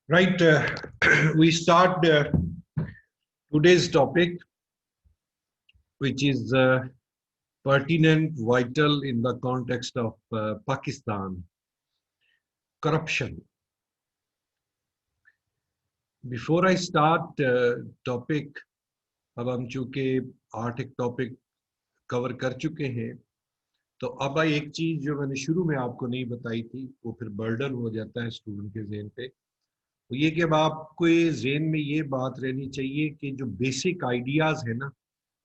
Right, we start today's topic, which is pertinent, vital in the context of Pakistan, corruption. Before I start topic, अब हम चूंकि 8 एक topic cover कर चुके हैं, तो अब एक चीज जो मैंने शुरू में आपको नहीं बताई थी, वो फिर बर्डन हो जाता है स्टूडेंट के ज़हन पे। तो ये कि अब आपको ज़हन में ये बात रहनी चाहिए कि जो बेसिक आइडियाज है ना,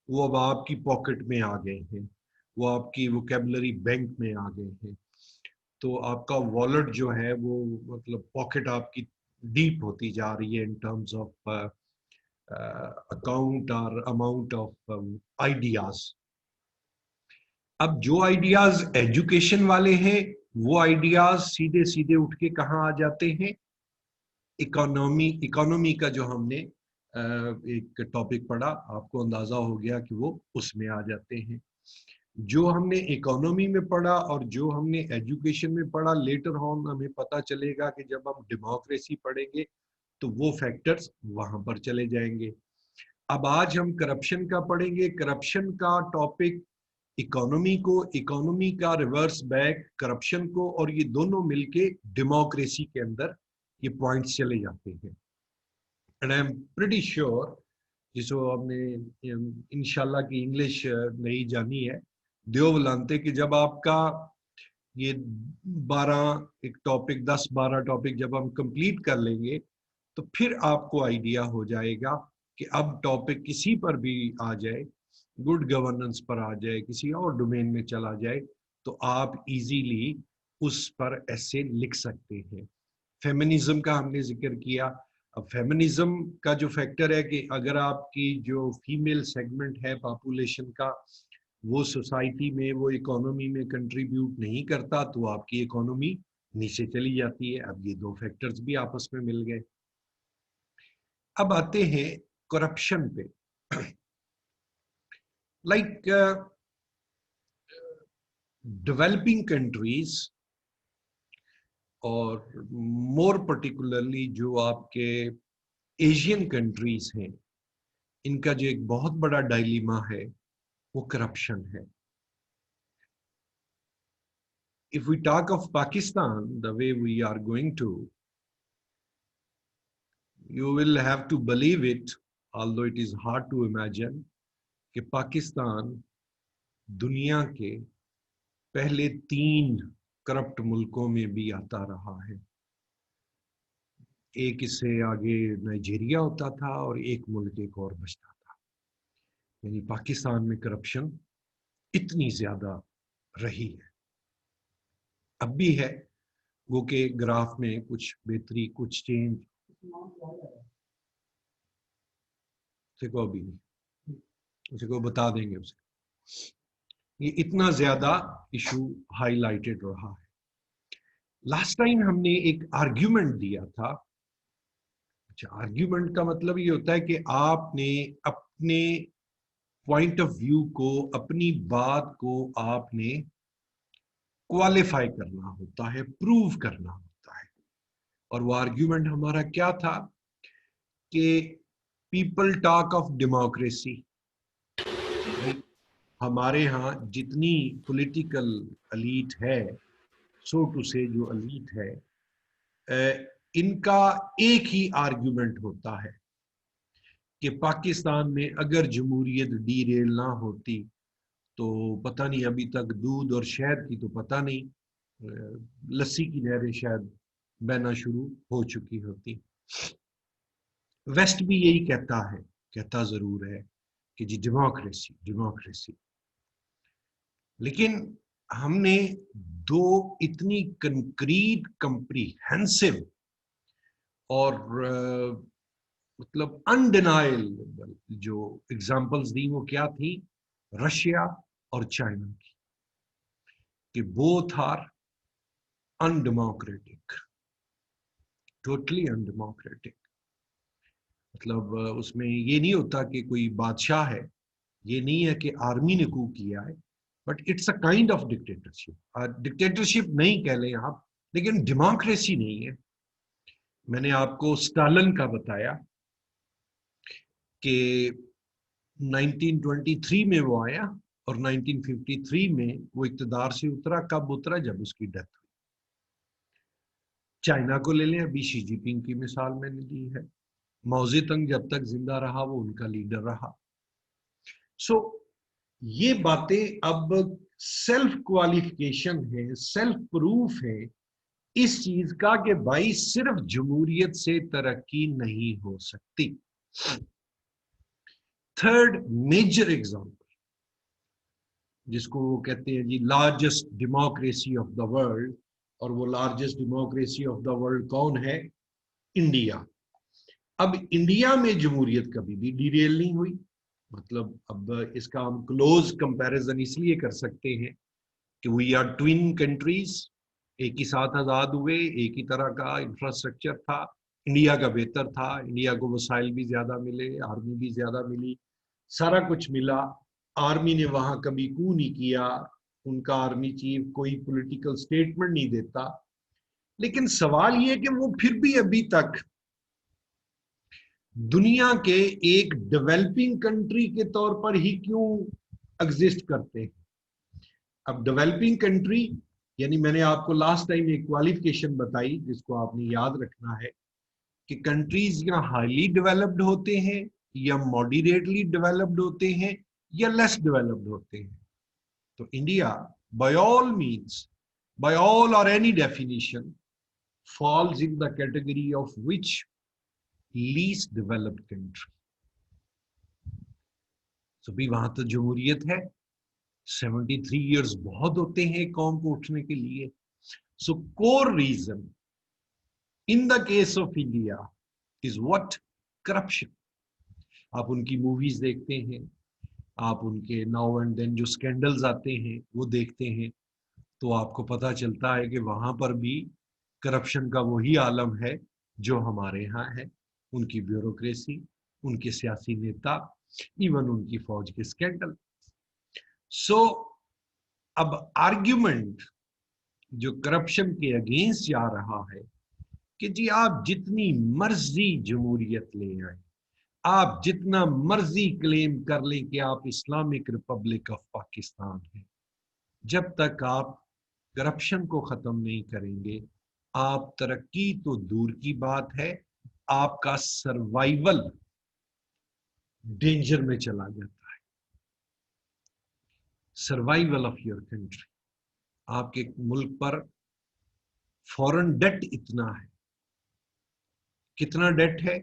वो अब आपकी पॉकेट में आ गए हैं, वो आपकी वोकेबलरी बैंक में आ गए हैं। तो आपका वॉलेट जो है वो मतलब पॉकेट आपकी डीप होती जा रही है इन टर्म्स ऑफ अकाउंट और अमाउंट ऑफ आइडियाज। अब जो आइडियाज एजुकेशन वाले हैं, वो आइडियाज सीधे सीधे उठ के कहाँ आ जाते हैं? इकोनॉमी का जो हमने एक टॉपिक पढ़ा, आपको अंदाजा हो गया कि वो उसमें आ जाते हैं। जो हमने इकोनॉमी में पढ़ा और जो हमने एजुकेशन में पढ़ा, लेटर ऑन हमें पता चलेगा कि जब हम डेमोक्रेसी पढ़ेंगे तो वो फैक्टर्स वहां पर चले जाएंगे। अब आज हम करप्शन का पढ़ेंगे, करप्शन का टॉपिक इकोनॉमी को, इकोनॉमी का रिवर्स बैक करप्शन को, और ये दोनों मिलके डेमोक्रेसी के अंदर ये पॉइंट्स चले जाते हैं। And I am pretty sure, जिसको आपने इंशाल्लाह की इंग्लिश नहीं जानी है, देव बुलाते कि जब आपका ये 12 एक टॉपिक, 10-12 टॉपिक जब हम कंप्लीट कर लेंगे, तो फिर आपको आइडिया हो जाएगा कि अब टॉपिक किसी पर भी आ जाए, गुड गवर्नेंस पर आ जाए, किसी और डोमेन में चला जाए, तो आप इजीली उस पर ऐसे लिख सकते हैं। फेमिनिज्म का हमने जिक्र किया। अब फेमिनिज्म का जो फैक्टर है कि अगर आपकी जो फीमेल सेगमेंट है पॉपुलेशन का, वो सोसाइटी में, वो इकोनॉमी में कंट्रीब्यूट नहीं करता, तो आपकी इकोनॉमी नीचे चली जाती है। अब ये दो फैक्टर्स भी आपस में मिल गए। अब आते हैं करप्शन पे। लाइक डेवलपिंग कंट्रीज, और मोर पर्टिकुलरली जो आपके एशियन कंट्रीज हैं, इनका जो एक बहुत बड़ा डायलिमा है वो करप्शन है। If we talk of Pakistan, the way we are going to, you will have to believe it, although it is hard to imagine, कि पाकिस्तान दुनिया के पहले 3 करप्ट मुल्कों में भी आता रहा है। एक इससे आगे नाइजीरिया होता था और एक मुल्क एक और बचता था। यानी पाकिस्तान में करप्शन इतनी ज्यादा रही है, अब भी है। वो के ग्राफ में कुछ बेहतरी, कुछ चेंज को अभी नहीं, उसे को बता देंगे उसे। ये इतना ज्यादा इशू हाईलाइटेड रहा है। लास्ट टाइम हमने एक आर्ग्यूमेंट दिया था। अच्छा, आर्ग्यूमेंट का मतलब ये होता है कि आपने अपने पॉइंट ऑफ व्यू को, अपनी बात को आपने क्वालिफाई करना होता है, प्रूव करना होता है। और वो आर्ग्यूमेंट हमारा क्या था कि पीपल टॉक ऑफ डेमोक्रेसी। हमारे यहाँ जितनी पॉलिटिकल एलीट है, सो टू से जो एलीट है, इनका एक ही आर्ग्यूमेंट होता है कि पाकिस्तान में अगर जमहूरियत डीरेल ना होती तो पता नहीं, अभी तक दूध और शहद की तो पता नहीं, लस्सी की नहरें शायद बहना शुरू हो चुकी होती। वेस्ट भी यही कहता है, कहता जरूर है कि जी डेमोक्रेसी डेमोक्रेसी। लेकिन हमने दो इतनी कंक्रीट, कंप्रीहेंसिव और मतलब अनडिनाइबल जो एग्जांपल्स दी, वो क्या थी? रशिया और चाइना की, कि both are undemocratic, totally undemocratic. मतलब उसमें ये नहीं होता कि कोई बादशाह है, ये नहीं है कि आर्मी ने कू किया है, but it's a kind of dictatorship. Dictatorship नहीं कह लें आप, लेकिन डेमोक्रेसी नहीं है। मैंने आपको स्टालिन का बताया कि 1923 में वो आया और 1953 में वो इक़्तिदार से उतरा। कब उतरा? जब उसकी डेथ हुई। चाइना को ले लें, अभी शी जिनपिंग की मिसाल मैंने दी है। माओ ज़ेडुंग जब तक जिंदा रहा वो उनका लीडर रहा। सो ये बातें अब सेल्फ क्वालिफिकेशन है, सेल्फ प्रूफ है इस चीज का कि भाई सिर्फ जमहूरियत से तरक्की नहीं हो सकती। थर्ड मेजर एग्जांपल, जिसको वो कहते हैं जी largest democracy of the world, और वो largest democracy of the world कौन है? इंडिया। अब इंडिया में जमहूरियत कभी भी डिरेल नहीं हुई। मतलब अब इसका हम क्लोज कंपैरिजन इसलिए कर सकते हैं कि वी आर ट्विन कंट्रीज, एक ही साथ आजाद हुए, एक ही तरह का इंफ्रास्ट्रक्चर था। इंडिया का बेहतर था, इंडिया को वसाइल भी ज्यादा मिले, आर्मी भी ज्यादा मिली, सारा कुछ मिला। आर्मी ने वहां कभी कू नहीं किया, उनका आर्मी चीफ कोई पॉलिटिकल स्टेटमेंट नहीं देता। लेकिन सवाल ये कि वो फिर भी अभी तक दुनिया के एक डेवलपिंग कंट्री के तौर पर ही क्यों एग्जिस्ट करते हैं? अब डेवलपिंग कंट्री यानी मैंने आपको लास्ट टाइम एक क्वालिफिकेशन बताई जिसको आपने याद रखना है कि कंट्रीज या हाईली डेवलप्ड होते हैं, या मॉडरेटली डेवलप्ड होते हैं, या लेस डेवलप्ड होते हैं। तो India by all means, by all और any definition falls in the category of which least developed country. तो भी वहां तो जमहूरियत है। 73 इयर्स बहुत होते हैं कौम को उठने के लिए। So core reason in the case of India is what? Corruption. आप उनकी मूवीज देखते हैं, आप उनके नाउ एंड देन जो स्कैंडल्स आते हैं वो देखते हैं, तो आपको पता चलता है कि वहां पर भी करप्शन का वही आलम है जो हमारे यहाँ है। उनकी ब्यूरोक्रेसी, उनके सियासी नेता, इवन उनकी फौज के स्कैंडल। सो अब आर्ग्यूमेंट जो करप्शन के अगेंस्ट जा रहा है कि जी आप जितनी मर्जी जमहूरियत ले आए, आप जितना मर्जी क्लेम कर लें कि आप इस्लामिक रिपब्लिक ऑफ पाकिस्तान हैं, जब तक आप करप्शन को खत्म नहीं करेंगे, आप तरक्की तो दूर की बात है, आपका सर्वाइवल डेंजर में चला जाता है। Survival of your country. आपके मुल्क पर फॉरेन डेट इतना है। कितना डेट है?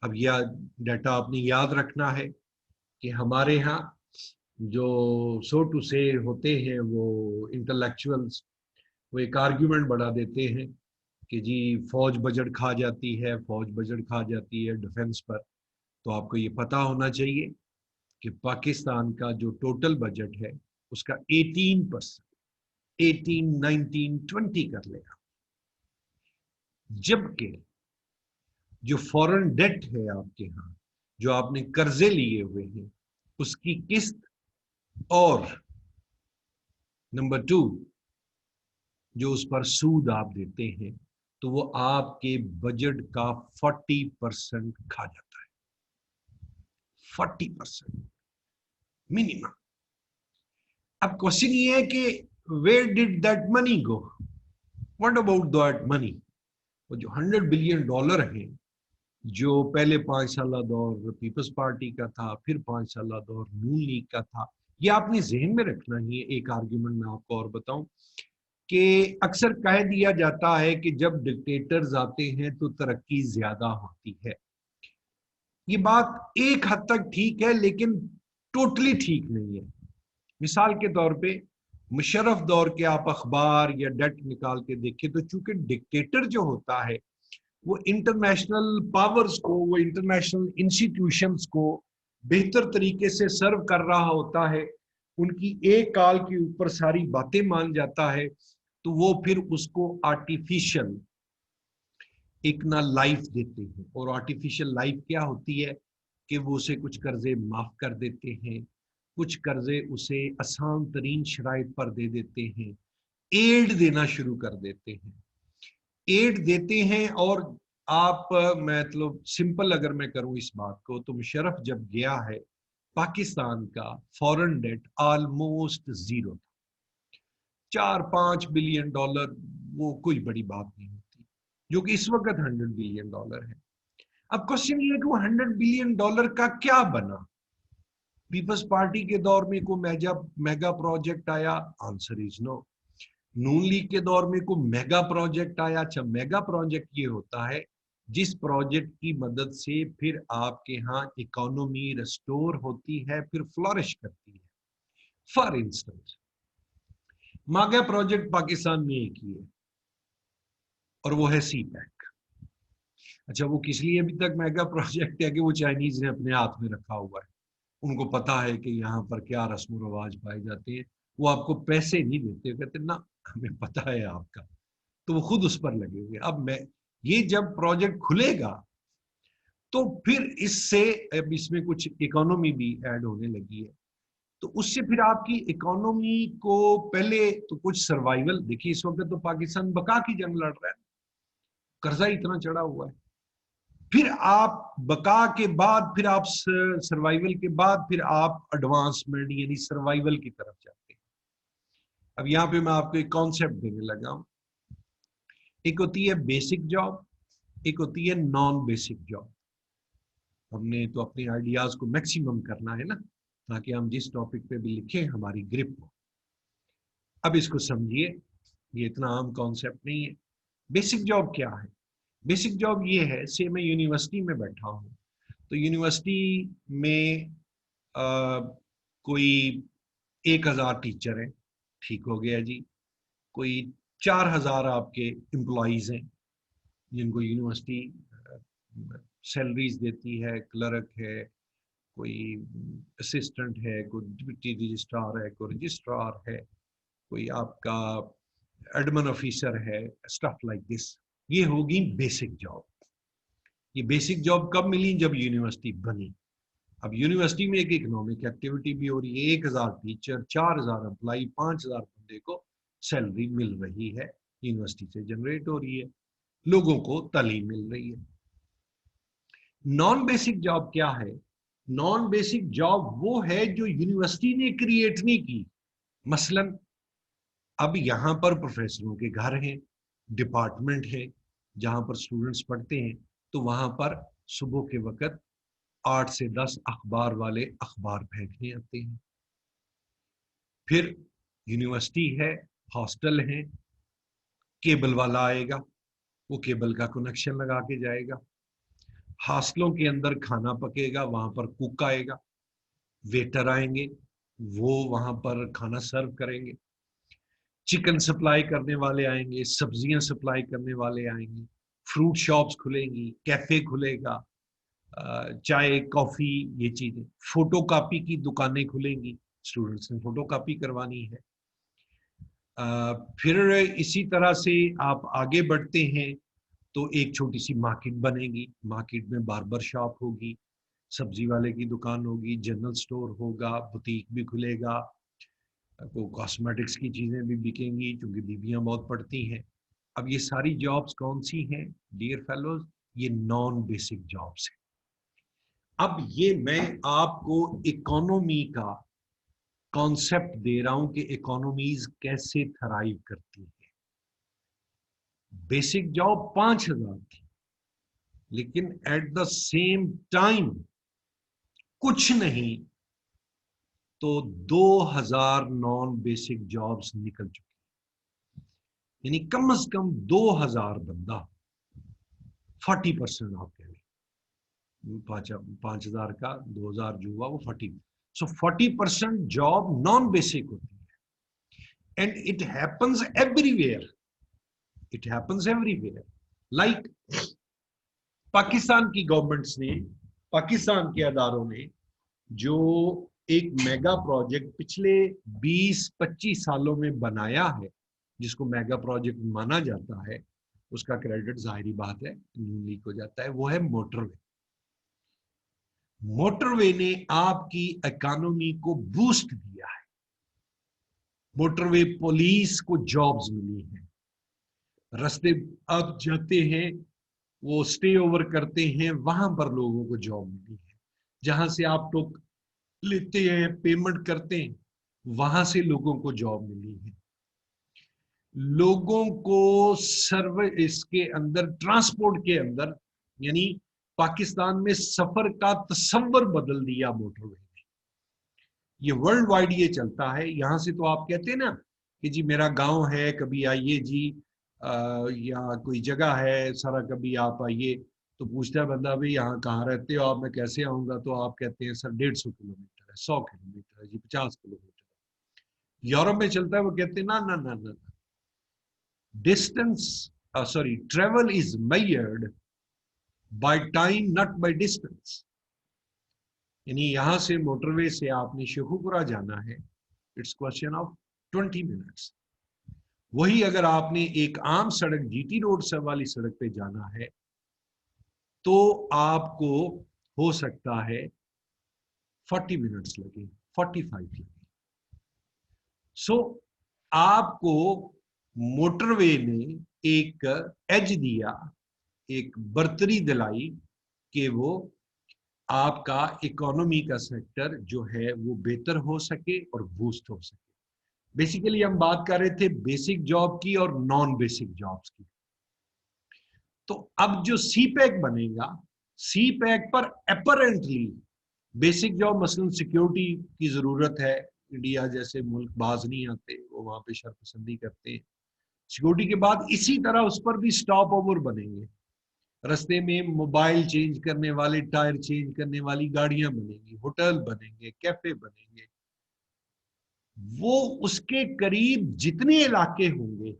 अब यह डेटा आपने याद रखना है कि हमारे यहाँ जो सो टू से होते हैं वो इंटेलेक्चुअल्स, वो एक आर्ग्यूमेंट बढ़ा देते हैं कि जी फौज बजट खा जाती है, फौज बजट खा जाती है डिफेंस पर। तो आपको ये पता होना चाहिए कि पाकिस्तान का जो टोटल बजट है उसका 18%, 18, 19, 20 कर लेगा। जबकि जो फॉरेन डेट है आपके यहाँ, जो आपने कर्जे लिए हुए हैं, उसकी किस्त और नंबर 2 जो उस पर सूद आप देते हैं, तो वो आपके बजट का 40% खा जाता है। 40% मिनिमम। अब क्वेश्चन ये है कि where did that money go? What about that money? वो जो $100 बिलियन है, जो पहले 5 साल दौर पीपल्स पार्टी का था, फिर 5 साल दौर नून लीग का था, ये आपने जहन में रखना ही है। एक आर्ग्यूमेंट मैं आपको और बताऊं कि अक्सर कह दिया जाता है कि जब डिक्टेटर्स आते हैं तो तरक्की ज्यादा होती है। ये बात एक हद तक ठीक है, लेकिन टोटली ठीक नहीं है। मिसाल के तौर पे मुशर्रफ दौर के आप अखबार या डेट निकाल के देखें तो चूंकि डिक्टेटर जो होता है वो इंटरनेशनल पावर्स को, वो इंटरनेशनल इंस्टीट्यूशंस को बेहतर तरीके से सर्व कर रहा होता है, उनकी एक काल के ऊपर सारी बातें मान जाता है, तो वो फिर उसको आर्टिफिशियल एक ना लाइफ देते हैं। और आर्टिफिशियल लाइफ क्या होती है कि वो उसे कुछ कर्जे माफ कर देते हैं, कुछ कर्जे उसे आसान तरीन शराइत पर दे देते हैं, एड देना शुरू कर देते हैं, एड देते हैं। और आप मतलब सिंपल अगर मैं करूं इस बात को, तो मुशर्रफ जब गया है, पाकिस्तान का फॉरेन डेट ऑलमोस्ट जीरो था। 4-5 बिलियन डॉलर वो कोई बड़ी बात नहीं होती, जो कि इस वक्त 100 बिलियन डॉलर है। अब क्वेश्चन ये है कि वो 100 बिलियन डॉलर का क्या बना। पीपल्स पार्टी के दौर में कोई मेगा मेगा प्रोजेक्ट आया? Answer is no. Noon League के दौर में कोई मेगा प्रोजेक्ट आया? अच्छा, मेगा प्रोजेक्ट ये होता है जिस प्रोजेक्ट की मदद से फिर आपके यहाँ इकोनॉमी रिस्टोर होती है, फिर फ्लोरिश करती है। For instance, mega project Pakistan में एक ही है, और वो है सी पैक। अच्छा, वो किस लिए अभी तक मेगा प्रोजेक्ट है कि वो चाइनीज ने अपने हाथ में रखा हुआ है। उनको पता है कि यहाँ पर क्या रस्म रवाज पाए जाते हैं। वो आपको पैसे नहीं देते, कहते ना हमें पता है आपका, तो वो खुद उस पर लगे हुए। अब मैं ये जब प्रोजेक्ट खुलेगा तो फिर इससे, अब इसमें कुछ इकोनॉमी भी ऐड होने लगी है, तो उससे फिर आपकी इकोनॉमी को पहले तो कुछ सर्वाइवल, देखिए इस वक्त तो पाकिस्तान बका की जंग लड़ रहा है, कर्जा इतना चढ़ा हुआ है। फिर आप बका के बाद, फिर आप सर्वाइवल के बाद, फिर आप एडवांसमेंट यानी सर्वाइवल की तरफ जाते हैं। अब यहाँ पे मैं आपको एक कॉन्सेप्ट देने लगा हूं। एक होती है बेसिक जॉब, एक होती है नॉन बेसिक जॉब। हमने तो अपने आइडियाज को मैक्सिमम करना है ना, ताकि हम जिस टॉपिक पे भी लिखें हमारी ग्रिप हो। अब इसको समझिए, ये इतना आम कॉन्सेप्ट नहीं है। बेसिक जॉब क्या है? बेसिक जॉब ये है, से मैं यूनिवर्सिटी में बैठा हूँ, तो यूनिवर्सिटी में कोई 1,000 टीचर हैं, ठीक हो गया जी। कोई 4,000 आपके एम्प्लॉयज हैं जिनको यूनिवर्सिटी सैलरीज देती है, क्लर्क है, कोई असिस्टेंट है, कोई डिप्टी रजिस्ट्रार है, कोई रजिस्ट्रार है, कोई आपका एडमिन ऑफिसर है, स्टफ लाइक दिस। ये होगी बेसिक जॉब। ये बेसिक जॉब कब मिली? जब यूनिवर्सिटी बनी। अब यूनिवर्सिटी में एक इकोनॉमिक एक्टिविटी भी हो रही है, 1,000 टीचर, 4,000 एम्प्लॉय, 5,000 बंदे को सैलरी मिल रही है, यूनिवर्सिटी से जनरेट हो रही है, लोगों को तालीम मिल रही है। नॉन बेसिक जॉब क्या है? नॉन बेसिक जॉब वो है जो यूनिवर्सिटी ने क्रिएट नहीं की। मसलन अब यहां पर प्रोफेसरों के घर हैं, डिपार्टमेंट है, जहां पर स्टूडेंट्स पढ़ते हैं, तो वहां पर सुबह के वक्त 8 से 10 अखबार वाले अखबार फेंकने आते हैं। फिर यूनिवर्सिटी है, हॉस्टल है, केबल वाला आएगा, वो केबल का कनेक्शन लगा के जाएगा। हॉस्टलों के अंदर खाना पकेगा, वहां पर कुक आएगा, वेटर आएंगे, वो वहां पर खाना सर्व करेंगे। चिकन सप्लाई करने वाले आएंगे, सब्जियां सप्लाई करने वाले आएंगे, फ्रूट शॉप्स खुलेंगी, कैफे खुलेगा, चाय कॉफी ये चीजें, फोटो कॉपी की दुकानें खुलेंगी, स्टूडेंट्स ने फोटो कॉपी करवानी है। फिर इसी तरह से आप आगे बढ़ते हैं तो एक छोटी सी मार्केट बनेगी, मार्केट में बार्बर शॉप होगी, सब्जी वाले की दुकान होगी, जनरल स्टोर होगा, बुटीक भी खुलेगा, तो कॉस्मेटिक्स की चीजें भी बिकेंगी क्योंकि बीबियां बहुत पड़ती हैं। अब ये सारी जॉब्स कौन सी हैं डियर फेलोज? ये नॉन बेसिक जॉब्स हैं। अब ये मैं आपको इकोनॉमी का कॉन्सेप्ट दे रहा हूं कि इकोनॉमीज कैसे थराइव करती है। बेसिक जॉब 5,000 थी, लेकिन एट द सेम टाइम कुछ नहीं तो 2,000 नॉन बेसिक जॉब्स निकल चुकी, यानी कम से कम 2,000 बंदा, 40% आप कह लें, 5,000 का 2,000 जो हुआ वो 40, सो 40% जॉब नॉन बेसिक होती है। And it happens everywhere, it happens everywhere. Like Pakistan की गवर्नमेंट्स ने, पाकिस्तान के अदारों ने जो एक मेगा प्रोजेक्ट पिछले 20-25 सालों में बनाया है, जिसको मेगा प्रोजेक्ट माना जाता है, उसका क्रेडिट जाहिर बात है लीक हो जाता है, वो है मोटरवे। मोटरवे ने आपकी इकोनॉमी को बूस्ट दिया है। मोटरवे पुलिस को जॉब्स मिली हैं, रास्ते आप जाते हैं वो स्टे ओवर करते हैं, वहां पर लोगों को जॉब मिली है। जहां से आप लोग लेते हैं, पेमेंट करते हैं, वहां से लोगों को जॉब मिली है। लोगों को सर्व इसके अंदर, ट्रांसपोर्ट के अंदर, यानी पाकिस्तान में सफर का तस्वर बदल दिया मोटरवे ने। ये वर्ल्ड वाइड ये चलता है। यहां से तो आप कहते हैं ना कि जी मेरा गांव है, कभी आइए जी, या कोई जगह है सारा, कभी आप आइए। तो पूछता है बंदा, भाई यहाँ कहाँ रहते हो आप, मैं कैसे आऊंगा? तो आप कहते हैं सर 150 किलोमीटर है, 100 किलोमीटर है जी, 50 किलोमीटर है। यूरोप में चलता है, वो कहते हैं ना ना ना ना, distance, sorry, travel is measured by time, not by distance। यानी यहां से मोटरवे से आपने शेखुपुरा जाना है, इट्स क्वेश्चन ऑफ 20 मिनट्स। वही अगर आपने एक आम सड़क, जीटी रोड से वाली सड़क पे जाना है, तो आपको हो सकता है 40 मिनट्स लगे, 45 लगे। सो आपको मोटरवे ने एक एज दिया, एक बर्तरी दिलाई कि वो आपका इकोनॉमी का सेक्टर जो है वो बेहतर हो सके और बूस्ट हो सके। बेसिकली हम बात कर रहे थे बेसिक जॉब की और नॉन बेसिक जॉब्स की। तो अब जो सी पैक बनेगा, सी पैक पर अपरेंटली बेसिक जॉब, मसलन सिक्योरिटी की जरूरत है, इंडिया जैसे मुल्क बाज नहीं आते, वो वहां पे शर्तपसंदी करते हैं। सिक्योरिटी के बाद इसी तरह उस पर भी स्टॉप ओवर बनेंगे, रास्ते में मोबाइल चेंज करने वाले, टायर चेंज करने वाली गाड़ियां बनेंगी, होटल बनेंगे, कैफे बनेंगे। वो उसके करीब जितने इलाके होंगे,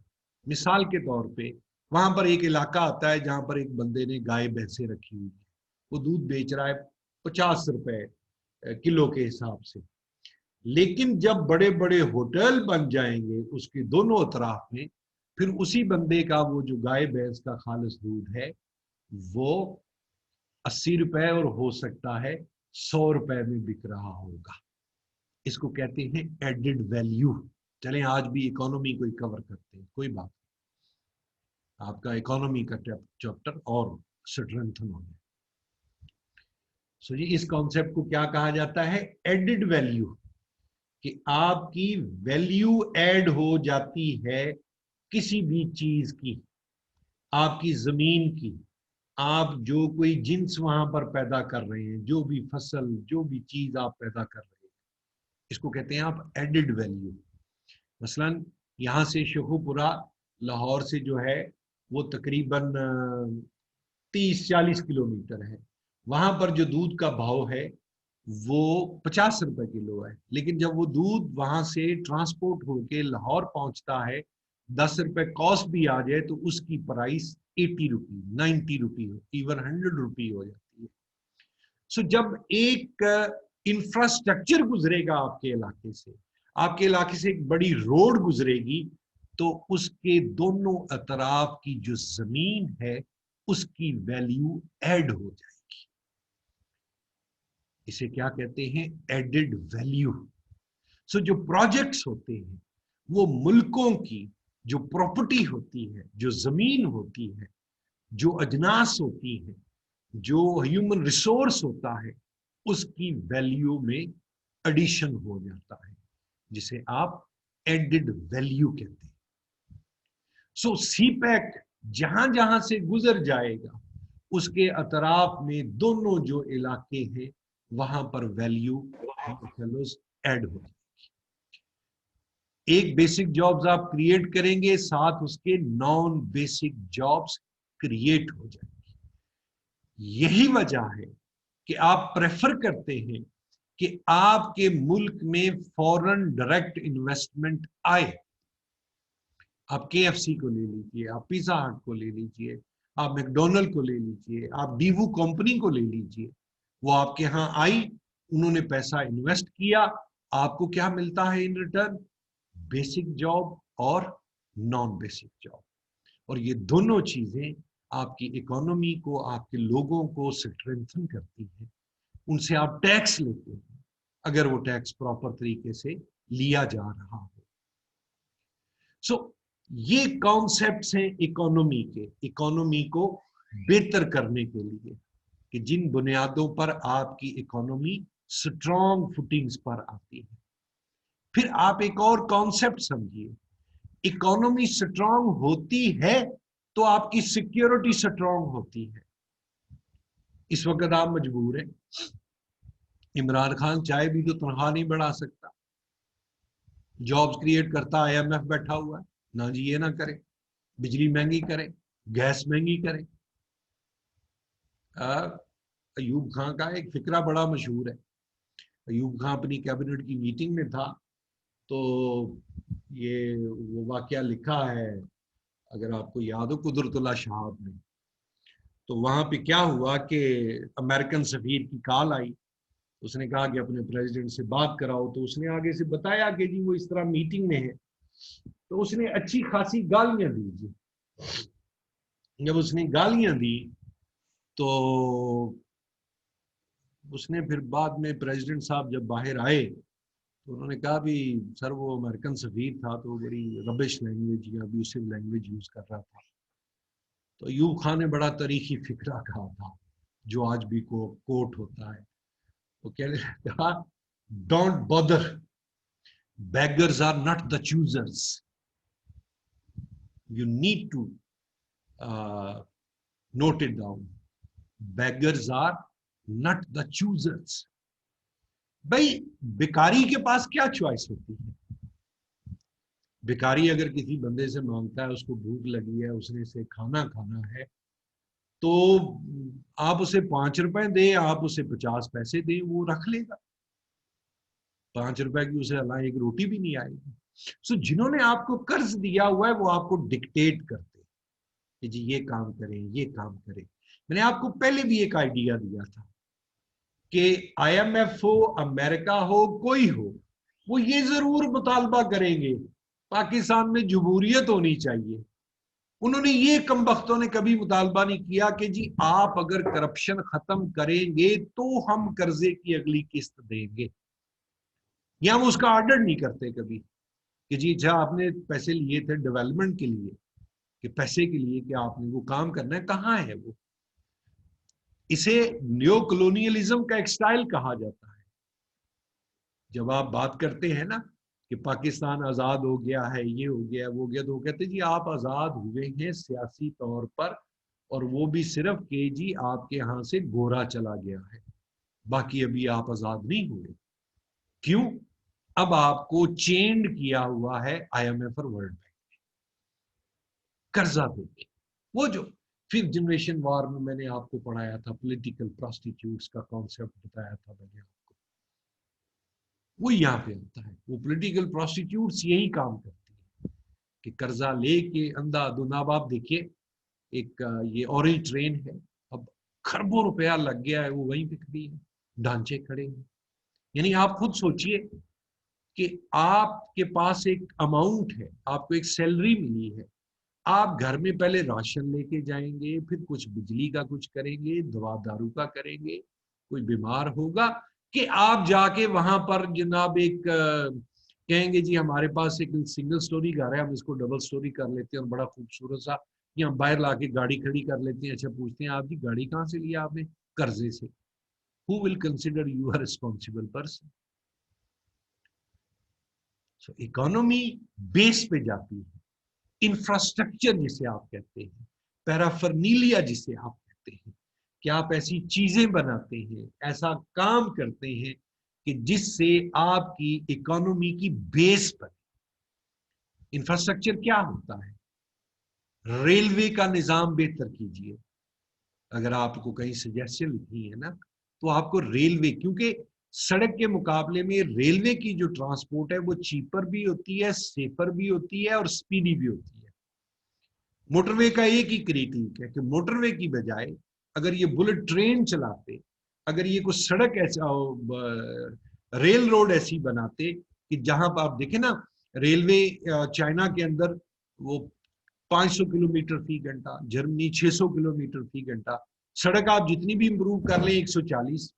मिसाल के तौर पे वहां पर एक इलाका आता है जहां पर एक बंदे ने गाय भैंसे रखी हुई है, वो दूध बेच रहा है 50 रुपए किलो के हिसाब से। लेकिन जब बड़े बड़े होटल बन जाएंगे उसके दोनों तरफ में, फिर उसी बंदे का वो जो गाय भैंस का खालिस दूध है वो 80 रुपए और हो सकता है 100 रुपए में बिक रहा होगा। इसको कहते हैं एडेड वैल्यू। चलें आज भी इकोनॉमी को कवर करते हैं, कोई बात नहीं, आपका इकोनॉमी का चैप्टर और स्ट्रेंथन हो जाए। सो जी इस कॉन्सेप्ट को क्या कहा जाता है? Added value. कि आपकी वैल्यू ऐड हो जाती है किसी भी चीज की, आपकी जमीन की, आप जो कोई जिन्स वहां पर पैदा कर रहे हैं, जो भी फसल, जो भी चीज आप पैदा कर रहे हैं, इसको कहते हैं आप एडेड वैल्यू। मसलन यहाँ से शेखुपुरा लाहौर से जो है वो तकरीबन 30-40 किलोमीटर है। वहां पर जो दूध का भाव है वो 50 रुपए किलो है, लेकिन जब वो दूध वहां से ट्रांसपोर्ट होके लाहौर पहुंचता है, 10 रुपए कॉस्ट भी आ जाए तो उसकी प्राइस 80 रुपी, 90 रुपी, इवन 100 रुपी हो जाती है। सो जब एक इंफ्रास्ट्रक्चर गुजरेगा आपके इलाके से, आपके इलाके से एक बड़ी रोड गुजरेगी, तो उसके दोनों अतराफ की जो जमीन है उसकी वैल्यू ऐड हो जाएगी। इसे क्या कहते हैं? Added value. सो जो प्रोजेक्ट्स होते हैं वो मुल्कों की जो प्रॉपर्टी होती है, जो जमीन होती है, जो अजनास होती है, जो ह्यूमन रिसोर्स होता है, उसकी वैल्यू में एडिशन हो जाता है, जिसे आप एडेड वैल्यू कहते हैं। सो सीपैक जहां जहां से गुजर जाएगा उसके अतराफ में दोनों जो इलाके हैं वहां पर वैल्यू ऐड हो जाएगी। एक बेसिक जॉब्स आप क्रिएट करेंगे, साथ उसके नॉन बेसिक जॉब्स क्रिएट हो जाएंगे। यही वजह है कि आप प्रेफर करते हैं कि आपके मुल्क में फॉरेन डायरेक्ट इन्वेस्टमेंट आए। आप केएफसी को ले लीजिए, आप पिज्जा हट को ले लीजिए, आप मैकडोनल्ड को ले लीजिए, आप डीवू कंपनी को ले लीजिए। वो आपके यहां आई, उन्होंने पैसा इन्वेस्ट किया, आपको क्या मिलता है इन रिटर्न? बेसिक जॉब और नॉन बेसिक जॉब। और ये दोनों चीजें आपकी इकोनॉमी को, आपके लोगों को स्ट्रेंथन करती हैं। उनसे आप टैक्स लेते हैं, अगर वो टैक्स प्रॉपर तरीके से लिया जा रहा हो। सो ये कॉन्सेप्ट्स हैं इकोनॉमी के। इकोनॉमी को बेहतर करने के लिए, कि जिन बुनियादों पर आपकी इकोनॉमी स्ट्रॉन्ग फुटिंग्स पर आती है। फिर आप एक और कॉन्सेप्ट समझिए, इकोनॉमी स्ट्रॉन्ग होती है तो आपकी सिक्योरिटी स्ट्रॉन्ग होती है। इस वक्त आप मजबूर हैं, इमरान खान चाहे भी तो तनख्वाह नहीं बढ़ा सकता, जॉब्स क्रिएट करता IMF बैठा हुआ है, ना जी ये ना करे, बिजली महंगी करे, गैस महंगी करे। अयूब खान का एक फिक्रा बड़ा मशहूर है। अयूब खान अपनी कैबिनेट की मीटिंग में था, तो ये वो वाकया लिखा है, अगर आपको याद हो, कुदरतुल्लाह शहाब ने। तो वहां पे क्या हुआ कि अमेरिकन सफीर की कॉल आई, उसने कहा कि अपने प्रेसिडेंट से बात कराओ, तो उसने आगे से बताया कि जी वो इस तरह मीटिंग में है। तो उसने अच्छी खासी गालियां दी जी। जब उसने गालियां दी तो उसने फिर बाद में प्रेसिडेंट साहब जब बाहर आए तो उन्होंने कहा भी सर वो अमेरिकन सफीर था तो बड़ी रबिश लैंग्वेज या अब्यूसिव लैंग्वेज यूज कर रहा था। तो अयूब खान ने बड़ा तारीखी फिक्रा कहा था, जो आज भी को कोट होता है। वो कहने लगा, don't bother, beggars are not the choosers, you need to note it down, beggars are not the choosers। भाई भिखारी के पास क्या चॉइस होती है? भिखारी अगर किसी बंदे से मांगता है, उसको भूख लगी है, उसने से खाना खाना है, तो आप उसे 5 रुपए दे, आप उसे 50 पैसे दे, वो रख लेगा। 5 रुपए की उसे अल्लाह एक रोटी भी नहीं आएगी। सो जिन्होंने आपको कर्ज दिया हुआ है वो आपको डिक्टेट करते हैं कि जी ये काम करें, ये काम करें। मैंने आपको पहले भी एक आइडिया दिया था कि IMF हो, अमेरिका हो, कोई हो, वो ये जरूर मुतालबा करेंगे पाकिस्तान में जमहूरियत होनी चाहिए। उन्होंने ये कमबख्तों ने कभी मुतालबा नहीं किया कि जी आप अगर करप्शन खत्म करेंगे तो हम कर्जे की अगली किस्त देंगे, या हम उसका ऑर्डर नहीं करते कभी कि जी अच्छा आपने पैसे लिए थे डेवलपमेंट के लिए, कि पैसे के लिए कि आपने वो काम करना है, कहाँ है वो? इसे न्यो कॉलोनियलिज्म का एक स्टाइल कहा जाता है। जब आप बात करते हैं ना कि पाकिस्तान आजाद हो गया है, ये हो गया, वो हो गया, तो वो कहते जी आप आजाद हुए हैं सियासी तौर पर, और वो भी सिर्फ के जी आपके यहां से गोरा चला गया है, बाकी अभी आप आजाद नहीं हुए। क्यों? अब आपको चेंड किया हुआ है IMF और वर्ल्ड बैंक, कर्जा देके। वो जो फिफ्थ जनरेशन वॉर में मैंने आपको पढ़ाया था, पॉलिटिकल प्रोस्टिट्यूट्स का कॉन्सेप्ट बताया था मैंने आपको, वो यहाँ पे आता है। वो पॉलिटिकल प्रोस्टिट्यूट्स यही काम करती है कि कर्जा लेके अंधाधुंध। अब आप देखिए, एक ये ऑरेंज ट्रेन है, अब खरबों रुपया लग गया है, वो वहीं पे खड़ी है, ढांचे खड़े हैं। यानी आप खुद सोचिए कि आपके पास एक अमाउंट है, आपको एक सैलरी मिली है, आप घर में पहले राशन लेके जाएंगे, फिर कुछ बिजली का कुछ करेंगे, दवा दारू का करेंगे, कोई बीमार होगा, कि आप जाके वहां पर जनाब एक कहेंगे जी हमारे पास एक सिंगल स्टोरी घर है, हम इसको डबल स्टोरी कर लेते हैं और बड़ा खूबसूरत सा, या बाहर लाके गाड़ी खड़ी कर लेते हैं। अच्छा पूछते हैं आप जी गाड़ी कहाँ से लिया आपने? कर्जे से। Who will consider you are responsible person? So economy base पे जाती है, इंफ्रास्ट्रक्चर जिसे आप कहते हैं, पैराफर्नीलिया जिसे आप कहते हैं, कि आप ऐसी चीजें बनाते हैं, ऐसा काम करते हैं कि जिससे आपकी इकोनॉमी की बेस पर। इंफ्रास्ट्रक्चर क्या होता है? रेलवे का निजाम बेहतर कीजिए। अगर आपको कहीं सजेशन लिखनी है ना, तो आपको रेलवे, क्योंकि सड़क के मुकाबले में रेलवे की जो ट्रांसपोर्ट है वो चीपर भी होती है, सेफर भी होती है और स्पीडी भी होती है। मोटरवे का एक ही क्रिटिक है कि मोटरवे की बजाय अगर ये बुलेट ट्रेन चलाते, अगर ये कुछ सड़क ऐसा रेल रोड ऐसी बनाते कि जहां पर आप देखें ना, रेलवे चाइना के अंदर वो 500 किलोमीटर फी घंटा, जर्मनी 600 किलोमीटर फी घंटा। सड़क आप जितनी भी इंप्रूव कर लें 140,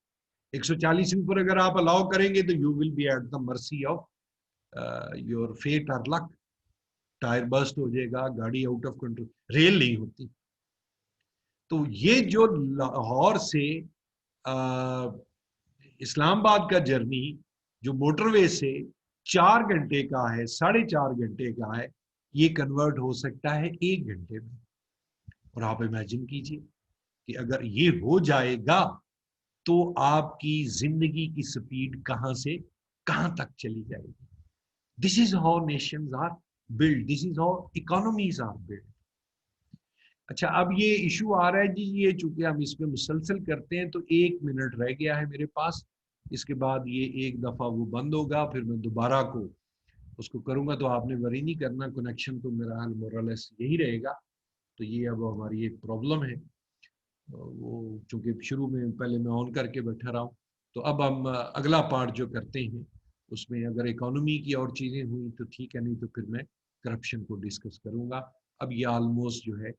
140 ऊपर अगर आप अलाउ करेंगे तो you will be at the mercy of your fate और लक। टायर बस्ट हो जाएगा, गाड़ी आउट ऑफ कंट्रोल। रेल नहीं होती। तो ये जो लाहौर से इस्लामाबाद का जर्नी जो मोटरवे से 4 घंटे का है, 4.5 घंटे का है, ये कन्वर्ट हो सकता है 1 घंटे में। और आप इमेजिन कीजिए कि अगर ये हो जाएगा तो आपकी जिंदगी की स्पीड कहां से कहां तक चली जाएगी। This is how nations are build, this is how economies are build. अच्छा, अब ये इशू आ रहा है जी, ये चूंकि हम इसमें मुसलसल करते हैं तो 1 मिनट रह गया है मेरे पास, इसके बाद ये एक दफा वो बंद होगा, फिर मैं दोबारा को उसको करूंगा, तो आपने वरी नहीं करना, कनेक्शन तो मेरा हाल मोरलेस यही रहेगा। तो ये अब हमारी एक प्रॉब्लम है, वो चूंकि शुरू में पहले मैं ऑन करके बैठा रहा हूँ। तो अब हम अगला पार्ट जो करते हैं उसमें अगर इकोनॉमी की और चीज़ें हुई तो ठीक है, नहीं तो फिर मैं करप्शन को डिस्कस करूंगा। अब ये ऑलमोस्ट जो है